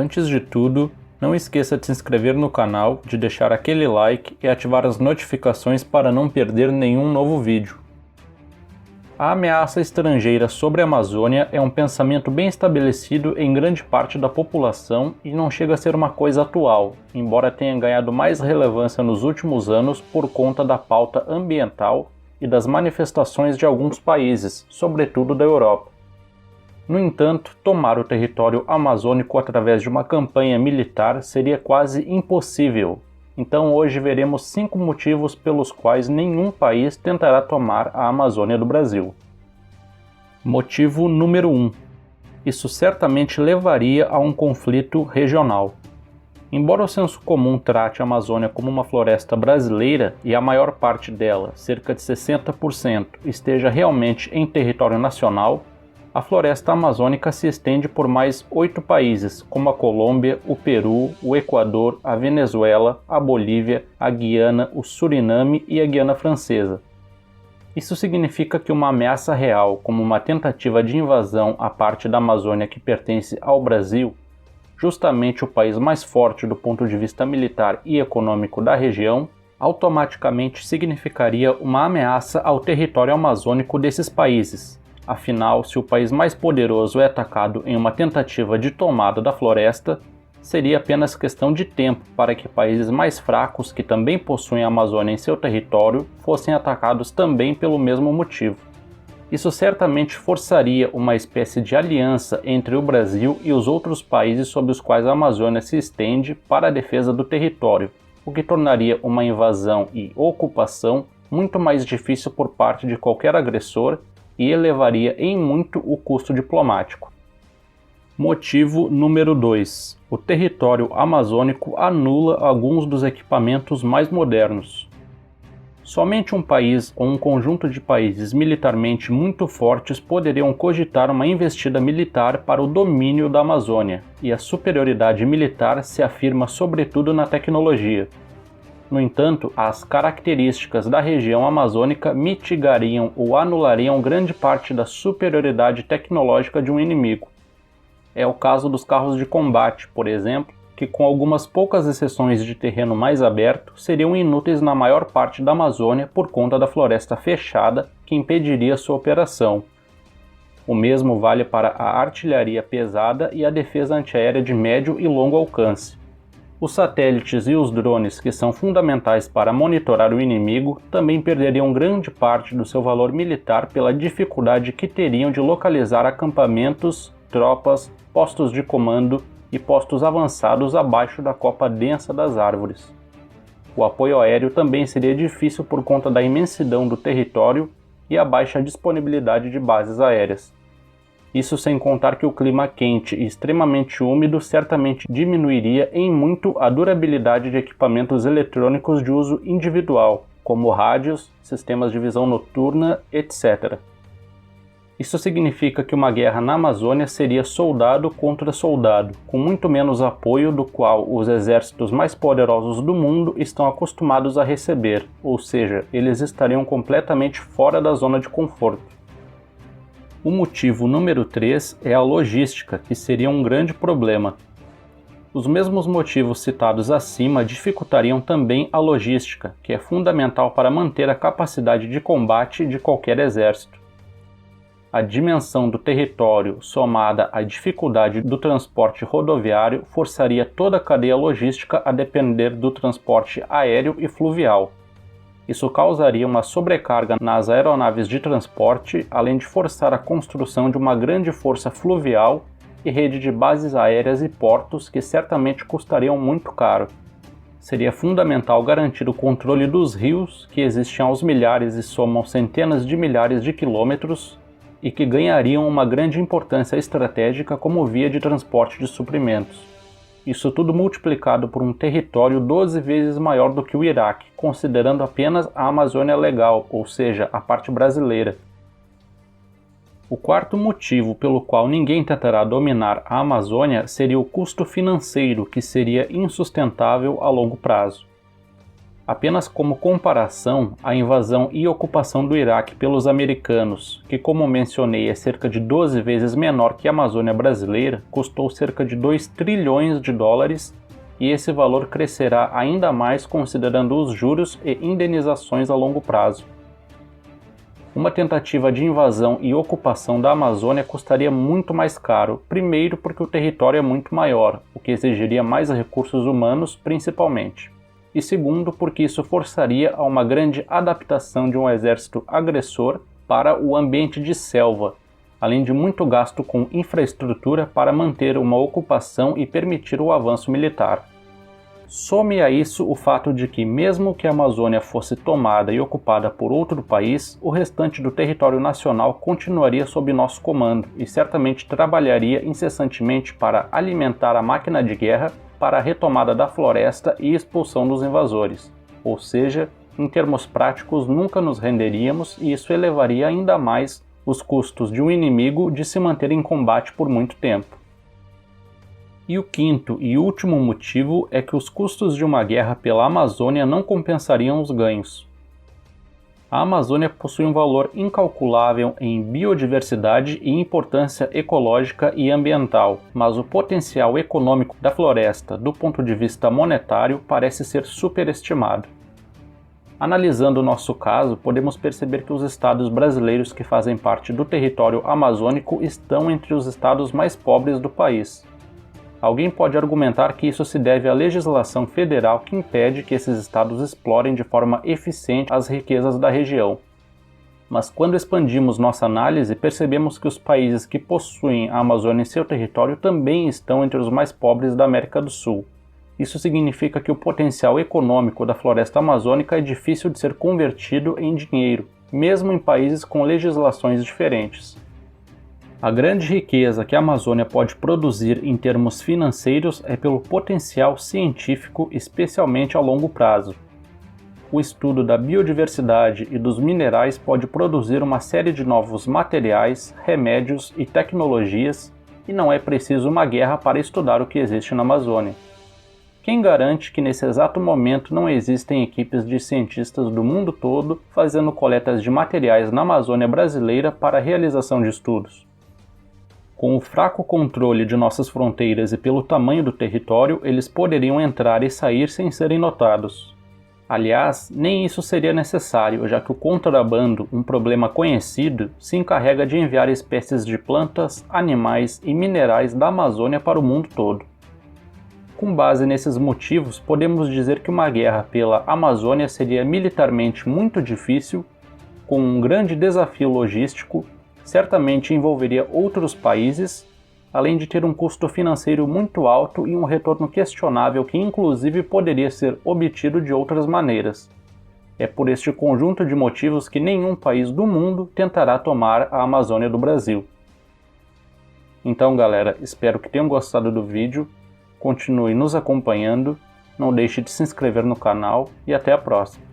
Antes de tudo, não esqueça de se inscrever no canal, de deixar aquele like e ativar as notificações para não perder nenhum novo vídeo. A ameaça estrangeira sobre a Amazônia é um pensamento bem estabelecido em grande parte da população e não chega a ser uma coisa atual, embora tenha ganhado mais relevância nos últimos anos por conta da pauta ambiental e das manifestações de alguns países, sobretudo da Europa. No entanto, tomar o território amazônico através de uma campanha militar seria quase impossível. Então hoje veremos 5 motivos pelos quais nenhum país tentará tomar a Amazônia do Brasil. Motivo número 1. Isso certamente levaria a um conflito regional. Embora o senso comum trate a Amazônia como uma floresta brasileira e a maior parte dela, cerca de 60%, esteja realmente em território nacional, a floresta amazônica se estende por mais 8 países, como a Colômbia, o Peru, o Equador, a Venezuela, a Bolívia, a Guiana, o Suriname e a Guiana Francesa. Isso significa que uma ameaça real, como uma tentativa de invasão à parte da Amazônia que pertence ao Brasil, justamente o país mais forte do ponto de vista militar e econômico da região, automaticamente significaria uma ameaça ao território amazônico desses países. Afinal, se o país mais poderoso é atacado em uma tentativa de tomada da floresta, seria apenas questão de tempo para que países mais fracos, que também possuem a Amazônia em seu território, fossem atacados também pelo mesmo motivo. Isso certamente forçaria uma espécie de aliança entre o Brasil e os outros países sobre os quais a Amazônia se estende para a defesa do território, o que tornaria uma invasão e ocupação muito mais difícil por parte de qualquer agressor e elevaria em muito o custo diplomático. Motivo número 2. O território amazônico anula alguns dos equipamentos mais modernos. Somente um país ou um conjunto de países militarmente muito fortes poderiam cogitar uma investida militar para o domínio da Amazônia, e a superioridade militar se afirma sobretudo na tecnologia. No entanto, as características da região amazônica mitigariam ou anulariam grande parte da superioridade tecnológica de um inimigo. É o caso dos carros de combate, por exemplo, que com algumas poucas exceções de terreno mais aberto, seriam inúteis na maior parte da Amazônia por conta da floresta fechada que impediria sua operação. O mesmo vale para a artilharia pesada e a defesa antiaérea de médio e longo alcance. Os satélites e os drones, que são fundamentais para monitorar o inimigo, também perderiam grande parte do seu valor militar pela dificuldade que teriam de localizar acampamentos, tropas, postos de comando e postos avançados abaixo da copa densa das árvores. O apoio aéreo também seria difícil por conta da imensidão do território e a baixa disponibilidade de bases aéreas. Isso sem contar que o clima quente e extremamente úmido certamente diminuiria em muito a durabilidade de equipamentos eletrônicos de uso individual, como rádios, sistemas de visão noturna, etc. Isso significa que uma guerra na Amazônia seria soldado contra soldado, com muito menos apoio do qual os exércitos mais poderosos do mundo estão acostumados a receber, ou seja, eles estariam completamente fora da zona de conforto. O motivo número 3 é a logística, que seria um grande problema. Os mesmos motivos citados acima dificultariam também a logística, que é fundamental para manter a capacidade de combate de qualquer exército. A dimensão do território, somada à dificuldade do transporte rodoviário, forçaria toda a cadeia logística a depender do transporte aéreo e fluvial. Isso causaria uma sobrecarga nas aeronaves de transporte, além de forçar a construção de uma grande força fluvial e rede de bases aéreas e portos que certamente custariam muito caro. Seria fundamental garantir o controle dos rios, que existem aos milhares e somam centenas de milhares de quilômetros, e que ganhariam uma grande importância estratégica como via de transporte de suprimentos. Isso tudo multiplicado por um território 12 vezes maior do que o Iraque, considerando apenas a Amazônia Legal, ou seja, a parte brasileira. O quarto motivo pelo qual ninguém tentará dominar a Amazônia seria o custo financeiro, que seria insustentável a longo prazo. Apenas como comparação, a invasão e ocupação do Iraque pelos americanos, que como mencionei é cerca de 12 vezes menor que a Amazônia brasileira, custou cerca de 2 trilhões de dólares, e esse valor crescerá ainda mais considerando os juros e indenizações a longo prazo. Uma tentativa de invasão e ocupação da Amazônia custaria muito mais caro, primeiro porque o território é muito maior, o que exigiria mais recursos humanos principalmente, e segundo porque isso forçaria a uma grande adaptação de um exército agressor para o ambiente de selva, além de muito gasto com infraestrutura para manter uma ocupação e permitir o avanço militar. Some a isso o fato de que, mesmo que a Amazônia fosse tomada e ocupada por outro país, o restante do território nacional continuaria sob nosso comando e certamente trabalharia incessantemente para alimentar a máquina de guerra para a retomada da floresta e expulsão dos invasores. Ou seja, em termos práticos, nunca nos renderíamos e isso elevaria ainda mais os custos de um inimigo de se manter em combate por muito tempo. E o quinto e último motivo é que os custos de uma guerra pela Amazônia não compensariam os ganhos. A Amazônia possui um valor incalculável em biodiversidade e importância ecológica e ambiental, mas o potencial econômico da floresta, do ponto de vista monetário, parece ser superestimado. Analisando o nosso caso, podemos perceber que os estados brasileiros que fazem parte do território amazônico estão entre os estados mais pobres do país. Alguém pode argumentar que isso se deve à legislação federal que impede que esses estados explorem de forma eficiente as riquezas da região. Mas quando expandimos nossa análise, percebemos que os países que possuem a Amazônia em seu território também estão entre os mais pobres da América do Sul. Isso significa que o potencial econômico da floresta amazônica é difícil de ser convertido em dinheiro, mesmo em países com legislações diferentes. A grande riqueza que a Amazônia pode produzir em termos financeiros é pelo potencial científico, especialmente a longo prazo. O estudo da biodiversidade e dos minerais pode produzir uma série de novos materiais, remédios e tecnologias, e não é preciso uma guerra para estudar o que existe na Amazônia. Quem garante que nesse exato momento não existem equipes de cientistas do mundo todo fazendo coletas de materiais na Amazônia brasileira para a realização de estudos? Com o fraco controle de nossas fronteiras e pelo tamanho do território, eles poderiam entrar e sair sem serem notados. Aliás, nem isso seria necessário, já que o contrabando, um problema conhecido, se encarrega de enviar espécies de plantas, animais e minerais da Amazônia para o mundo todo. Com base nesses motivos, podemos dizer que uma guerra pela Amazônia seria militarmente muito difícil, com um grande desafio logístico, certamente envolveria outros países, além de ter um custo financeiro muito alto e um retorno questionável que inclusive poderia ser obtido de outras maneiras. É por este conjunto de motivos que nenhum país do mundo tentará tomar a Amazônia do Brasil. Então galera, espero que tenham gostado do vídeo, continue nos acompanhando, não deixe de se inscrever no canal e até a próxima.